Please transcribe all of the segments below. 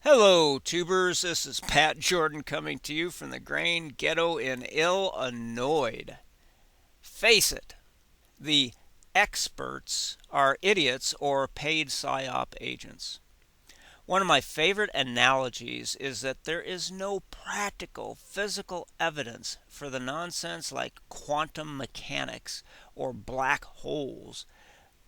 Hello, tubers. This is Pat Jordan coming to you from the Grain Ghetto in Illinois. Face it, the experts are idiots or paid psyop agents. One of my favorite analogies is that there is no practical physical evidence for the nonsense like quantum mechanics or black holes,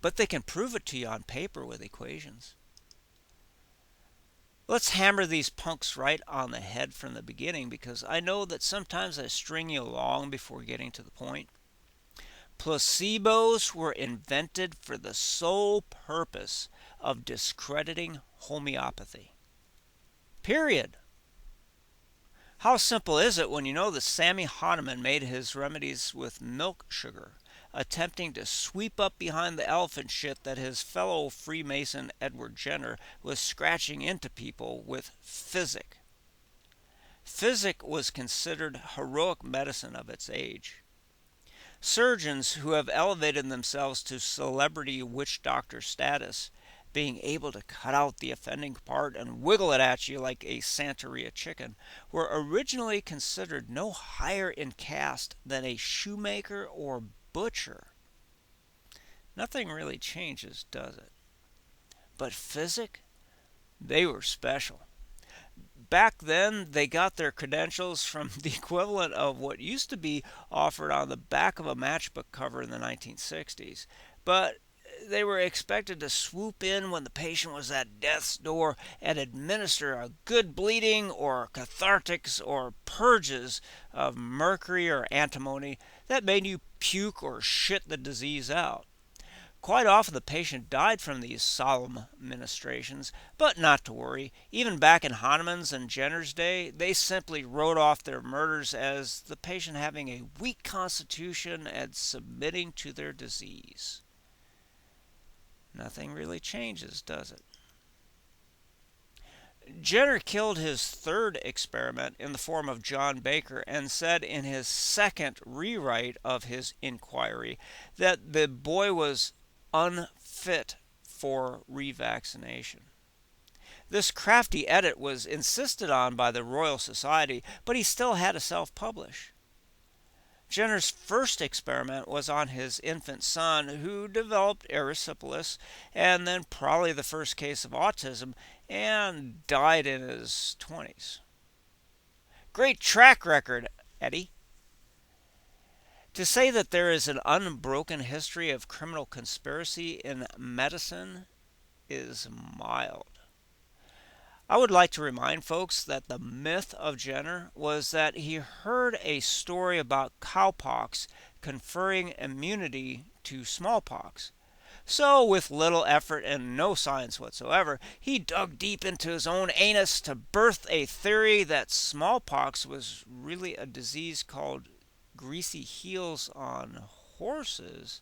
but they can prove it to you on paper with equations. Let's hammer these punks right on the head from the beginning because I know that sometimes I string you along before getting to the point. Placebos were invented for the sole purpose of discrediting homeopathy. Period. How simple is it when you know that Sammy Hahnemann made his remedies with milk sugar, attempting to sweep up behind the elephant shit that his fellow Freemason Edward Jenner was scratching into people with physic. Physic was considered heroic medicine of its age. Surgeons who have elevated themselves to celebrity witch doctor status, being able to cut out the offending part and wiggle it at you like a Santeria chicken, were originally considered no higher in caste than a shoemaker or butcher. Nothing really changes, does it? But physic, they were special. Back then, they got their credentials from the equivalent of what used to be offered on the back of a matchbook cover in the 1960s. But they were expected to swoop in when the patient was at death's door and administer a good bleeding or cathartics or purges of mercury or antimony that made you puke or shit the disease out. Quite often the patient died from these solemn ministrations, but not to worry. Even back in Hahnemann's and Jenner's day, they simply wrote off their murders as the patient having a weak constitution and submitting to their disease. Nothing really changes, does it? Jenner killed his third experiment in the form of John Baker and said in his second rewrite of his inquiry that the boy was unfit for revaccination. This crafty edit was insisted on by the Royal Society, but he still had to self-publish. Jenner's first experiment was on his infant son, who developed erysipelas and then probably the first case of autism and died in his 20s. Great track record, Eddie. To say that there is an unbroken history of criminal conspiracy in medicine is mild. I would like to remind folks that the myth of Jenner was that he heard a story about cowpox conferring immunity to smallpox. So, with little effort and no science whatsoever, he dug deep into his own anus to birth a theory that smallpox was really a disease called greasy heels on horses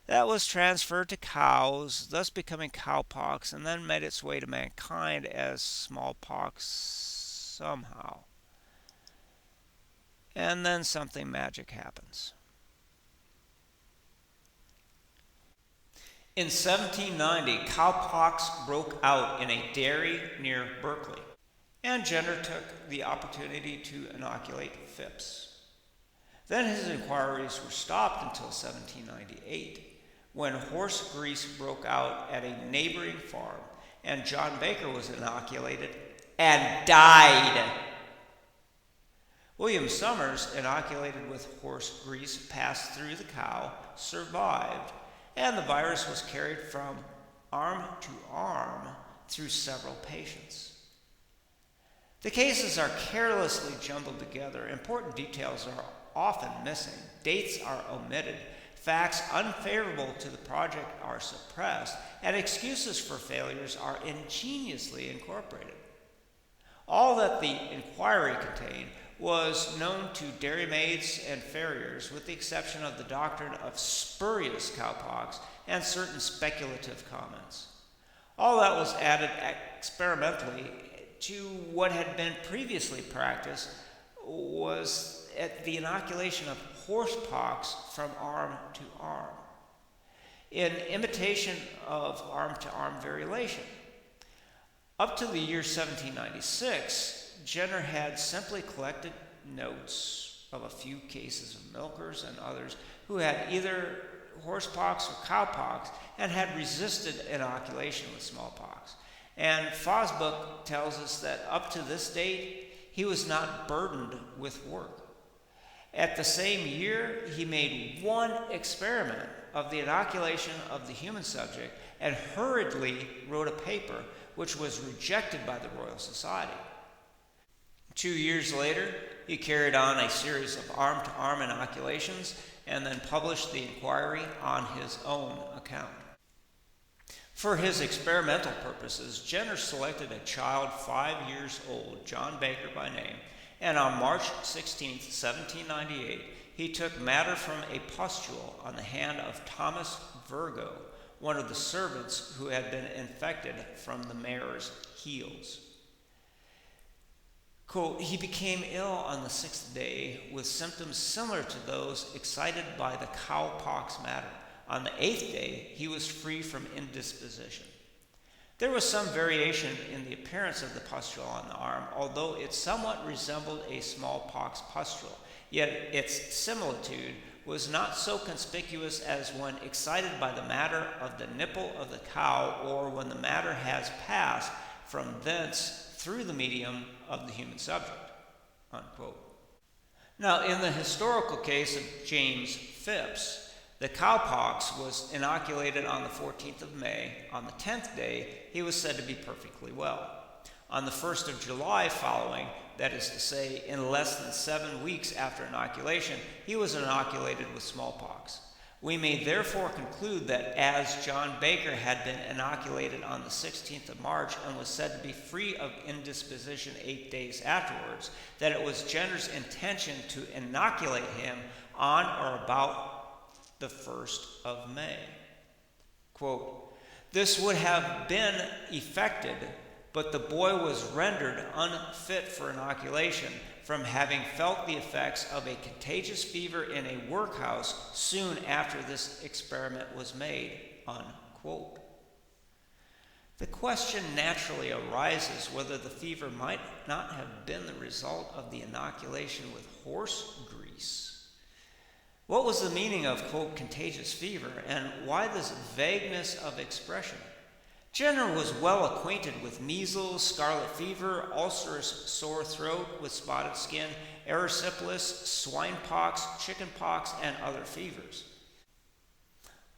that was transferred to cows, thus becoming cowpox, and then made its way to mankind as smallpox somehow. And then something magic happens. In 1790, cowpox broke out in a dairy near Berkeley, and Jenner took the opportunity to inoculate FIPS. Then his inquiries were stopped until 1798, when horse grease broke out at a neighboring farm, and John Baker was inoculated and died. William Summers, inoculated with horse grease passed through the cow, survived, and the virus was carried from arm to arm through several patients. The cases are carelessly jumbled together. Important details are often missing. Dates are omitted. Facts unfavorable to the project are suppressed, and excuses for failures are ingeniously incorporated. All that the inquiry contained was known to dairymaids and farriers, with the exception of the doctrine of spurious cowpox and certain speculative comments. All that was added experimentally to what had been previously practiced was at the inoculation of horsepox from arm to arm, in imitation of arm-to-arm variolation. Up to the year 1796, Jenner had simply collected notes of a few cases of milkers and others who had either horsepox or cowpox and had resisted inoculation with smallpox. And Fosbuck tells us that up to this date, he was not burdened with work. At the same year, he made one experiment of the inoculation of the human subject and hurriedly wrote a paper which was rejected by the Royal Society. 2 years later, he carried on a series of arm-to-arm inoculations and then published the inquiry on his own account. For his experimental purposes, Jenner selected a child 5 years old, John Baker by name, and on March 16, 1798, he took matter from a pustule on the hand of Thomas Virgo, one of the servants who had been infected from the mare's heels. Quote, he became ill on the 6th day with symptoms similar to those excited by the cowpox matter. On the 8th day, he was free from indisposition. There was some variation in the appearance of the pustule on the arm, although it somewhat resembled a smallpox pustule, yet its similitude was not so conspicuous as when excited by the matter of the nipple of the cow or when the matter has passed from thence through the medium of the human subject, unquote. Now, in the historical case of James Phipps, the cowpox was inoculated on the 14th of May. On the 10th day, he was said to be perfectly well. On the 1st of July following, that is to say, in less than 7 weeks after inoculation, he was inoculated with smallpox. We may therefore conclude that as John Baker had been inoculated on the 16th of March and was said to be free of indisposition 8 days afterwards, that it was Jenner's intention to inoculate him on or about the 1st of May. Quote, this would have been effected, but the boy was rendered unfit for inoculation from having felt the effects of a contagious fever in a workhouse soon after this experiment was made, unquote. The question naturally arises whether the fever might not have been the result of the inoculation with horse grease. What was the meaning of, quote, contagious fever, and why this vagueness of expression? Jenner was well acquainted with measles, scarlet fever, ulcerous sore throat with spotted skin, erysipelas, swine pox, chicken pox, and other fevers.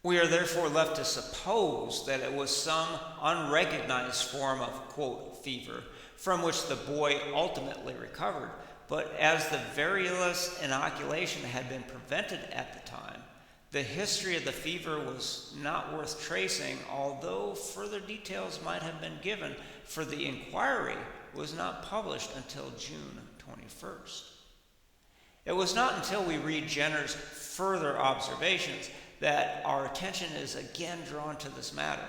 We are therefore left to suppose that it was some unrecognized form of, quote, fever from which the boy ultimately recovered. But as the variolous inoculation had been prevented at the time, the history of the fever was not worth tracing, although further details might have been given, for the inquiry was not published until June 21st. It was not until we read Jenner's further observations that our attention is again drawn to this matter.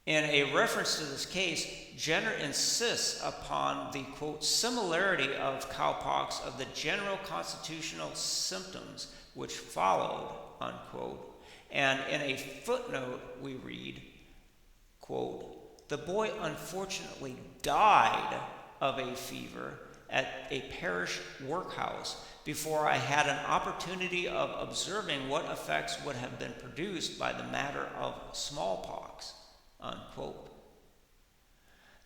In a reference to this case, Jenner insists upon the, quote, similarity of cowpox of the general constitutional symptoms which followed, unquote. And in a footnote we read, quote, the boy unfortunately died of a fever at a parish workhouse before I had an opportunity of observing what effects would have been produced by the matter of smallpox, unquote.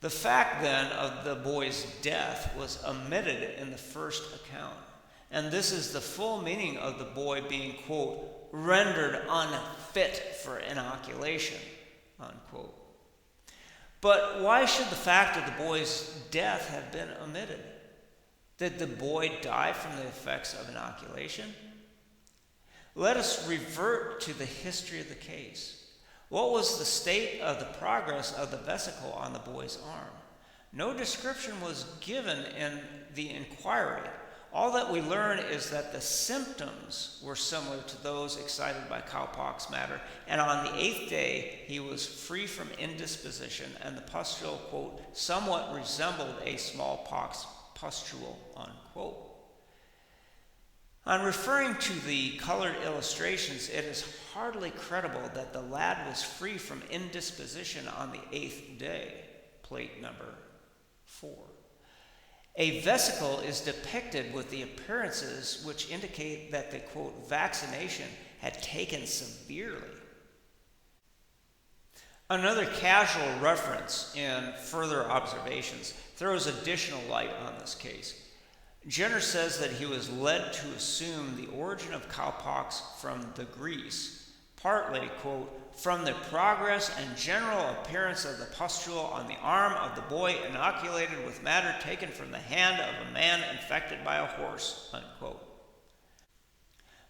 The fact then of the boy's death was omitted in the first account, and this is the full meaning of the boy being, quote, rendered unfit for inoculation, unquote. But why should the fact of the boy's death have been omitted? Did the boy die from the effects of inoculation? Let us revert to the history of the case. What was the state of the progress of the vesicle on the boy's arm? No description was given in the inquiry. All that we learn is that the symptoms were similar to those excited by cowpox matter, and on the 8th day he was free from indisposition, and the pustule, quote, somewhat resembled a smallpox pustule, unquote. On referring to the colored illustrations, it is hardly credible that the lad was free from indisposition on the 8th day. plate number 4. A vesicle is depicted with the appearances which indicate that the, quote, vaccination had taken severely. Another casual reference in further observations throws additional light on this case. Jenner says that he was led to assume the origin of cowpox from the grease, partly, quote, from the progress and general appearance of the pustule on the arm of the boy inoculated with matter taken from the hand of a man infected by a horse, unquote.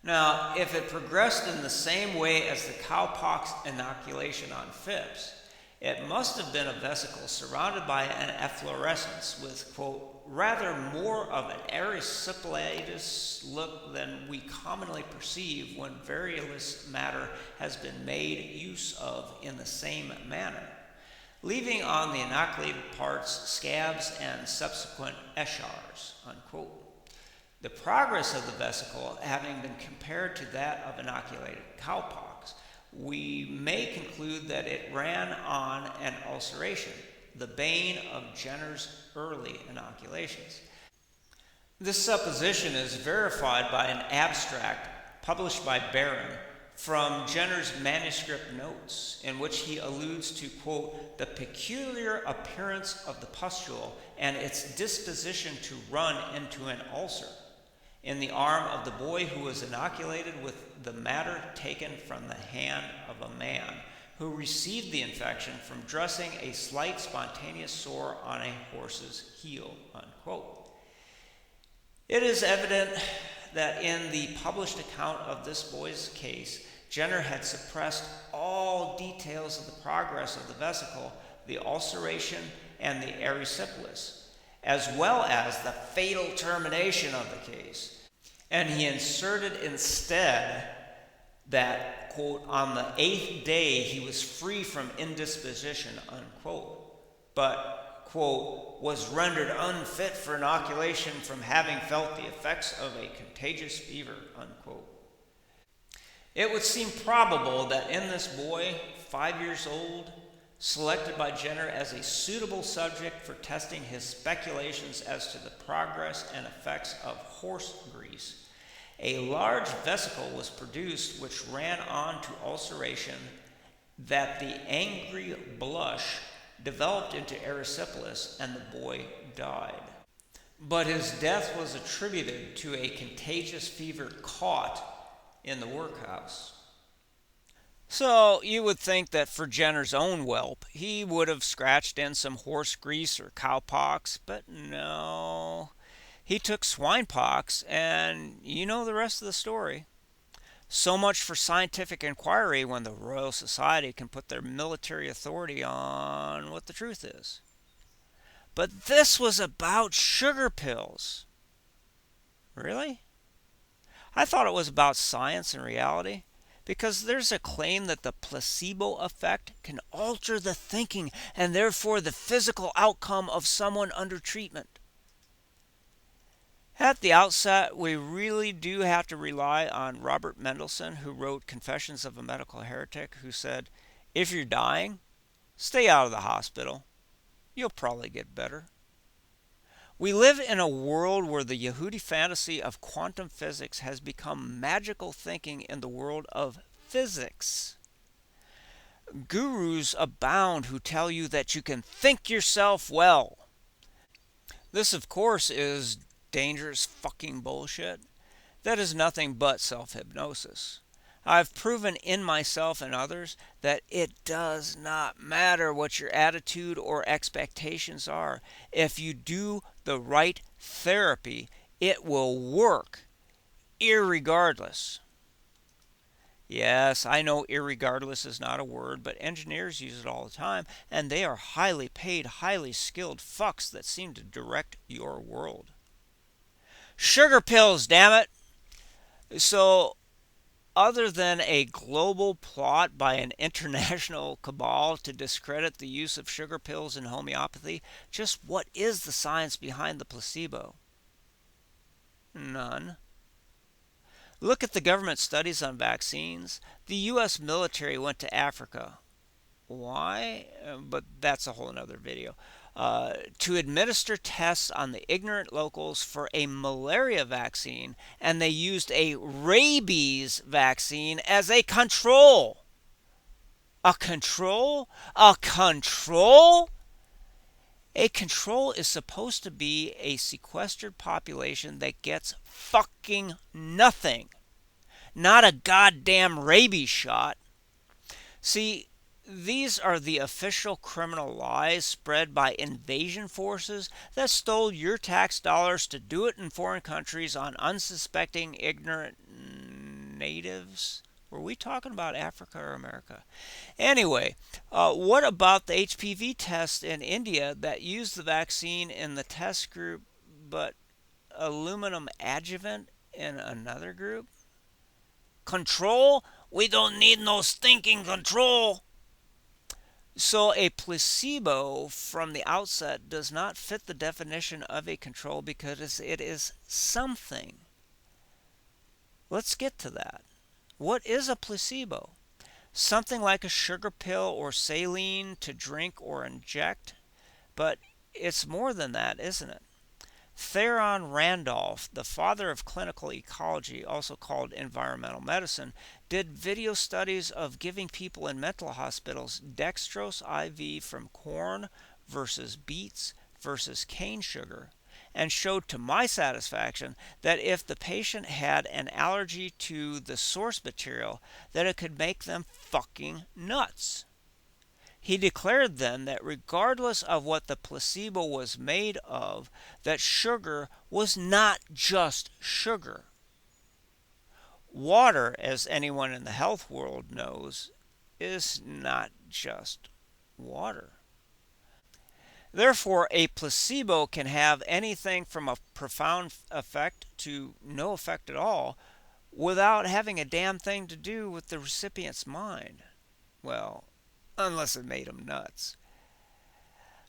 Now, if it progressed in the same way as the cowpox inoculation on Phipps, it must have been a vesicle surrounded by an efflorescence with, quote, rather more of an erysipelatous look than we commonly perceive when variolous matter has been made use of in the same manner, leaving on the inoculated parts scabs and subsequent eschars, unquote. The progress of the vesicle having been compared to that of inoculated cowpox, we may conclude that it ran on an ulceration, the bane of Jenner's early inoculations. This supposition is verified by an abstract published by Barron from Jenner's manuscript notes, in which he alludes to, quote, the peculiar appearance of the pustule and its disposition to run into an ulcer in the arm of the boy who was inoculated with the matter taken from the hand of a man who received the infection from dressing a slight spontaneous sore on a horse's heel, unquote. It is evident that in the published account of this boy's case, Jenner had suppressed all details of the progress of the vesicle, the ulceration, and the erysipelas, as well as the fatal termination of the case. And he inserted instead that, quote, on the 8th day he was free from indisposition, unquote, but, quote, was rendered unfit for inoculation from having felt the effects of a contagious fever, unquote. It would seem probable that in this boy, 5 years old, selected by Jenner as a suitable subject for testing his speculations as to the progress and effects of horse grease, a large vesicle was produced which ran on to ulceration, that the angry blush developed into erysipelas, and the boy died. But his death was attributed to a contagious fever caught in the workhouse. So you would think that for Jenner's own whelp, he would have scratched in some horse grease or cowpox, but no. He took swinepox, and you know the rest of the story. So much for scientific inquiry when the Royal Society can put their military authority on what the truth is. But this was about sugar pills. Really? I thought it was about science and reality, because there's a claim that the placebo effect can alter the thinking and therefore the physical outcome of someone under treatment. At the outset, we really do have to rely on Robert Mendelsohn, who wrote Confessions of a Medical Heretic, who said, if you're dying, stay out of the hospital. You'll probably get better. We live in a world where the Yehudi fantasy of quantum physics has become magical thinking in the world of physics. Gurus abound who tell you that you can think yourself well. This, of course, is dangerous fucking bullshit. That is nothing but self-hypnosis. I've proven in myself and others that it does not matter what your attitude or expectations are. If you do the right therapy, it will work, irregardless. Yes, I know irregardless is not a word, but engineers use it all the time, and they are highly paid, highly skilled fucks that seem to direct your world. Sugar pills, damn it! So, other than a global plot by an international cabal to discredit the use of sugar pills in homeopathy, just what is the science behind the placebo? None. Look at the government studies on vaccines. The U.S. military went to Africa. Why? But that's a whole nother video. To administer tests on the ignorant locals for a malaria vaccine, and they used a rabies vaccine as a control. A control? A control? A control is supposed to be a sequestered population that gets fucking nothing, not a goddamn rabies shot. See, these are the official criminal lies spread by invasion forces that stole your tax dollars to do it in foreign countries on unsuspecting, ignorant natives. Were we talking about Africa or America? Anyway, what about the HPV test in India that used the vaccine in the test group but aluminum adjuvant in another group? Control? We don't need no stinking control. So a placebo from the outset does not fit the definition of a control because it is something. Let's get to that. What is a placebo? Something like a sugar pill or saline to drink or inject, but it's more than that, isn't it? Theron Randolph, the father of clinical ecology, also called environmental medicine, did video studies of giving people in mental hospitals dextrose IV from corn versus beets versus cane sugar, and showed to my satisfaction that if the patient had an allergy to the source material, that it could make them fucking nuts. He declared then that regardless of what the placebo was made of, that sugar was not just sugar. Water, as anyone in the health world knows, is not just water. Therefore, a placebo can have anything from a profound effect to no effect at all without having a damn thing to do with the recipient's mind. Well, unless it made him nuts.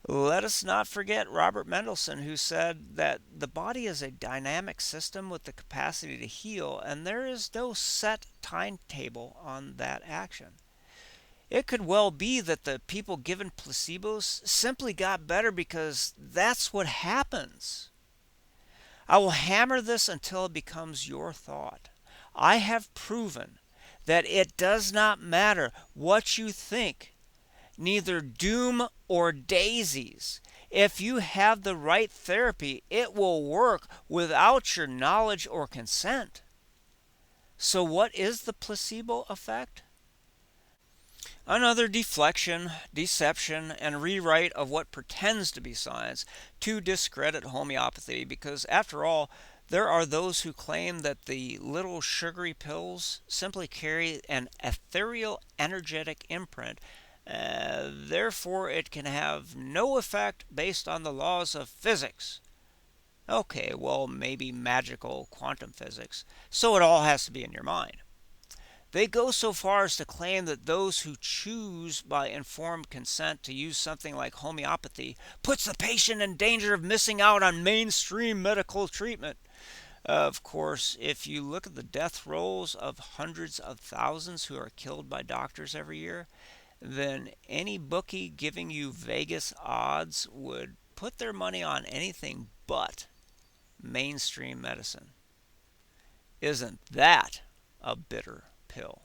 Let us not forget Robert Mendelssohn, who said that the body is a dynamic system with the capacity to heal, and there is no set timetable on that action. It could well be that the people given placebos simply got better because that's what happens. I will hammer this until it becomes your thought. I have proven that it does not matter what you think, neither doom or daisies. If you have the right therapy, it will work without your knowledge or consent. So, what is the placebo effect? Another deflection, deception, and rewrite of what pretends to be science to discredit homeopathy, because after all, there are those who claim that the little sugary pills simply carry an ethereal energetic imprint. Therefore, it can have no effect based on the laws of physics. Okay, well, maybe magical quantum physics. So it all has to be in your mind. They go so far as to claim that those who choose by informed consent to use something like homeopathy puts the patient in danger of missing out on mainstream medical treatment. Of course, if you look at the death rolls of hundreds of thousands who are killed by doctors every year, then any bookie giving you Vegas odds would put their money on anything but mainstream medicine. Isn't that a bitter pill?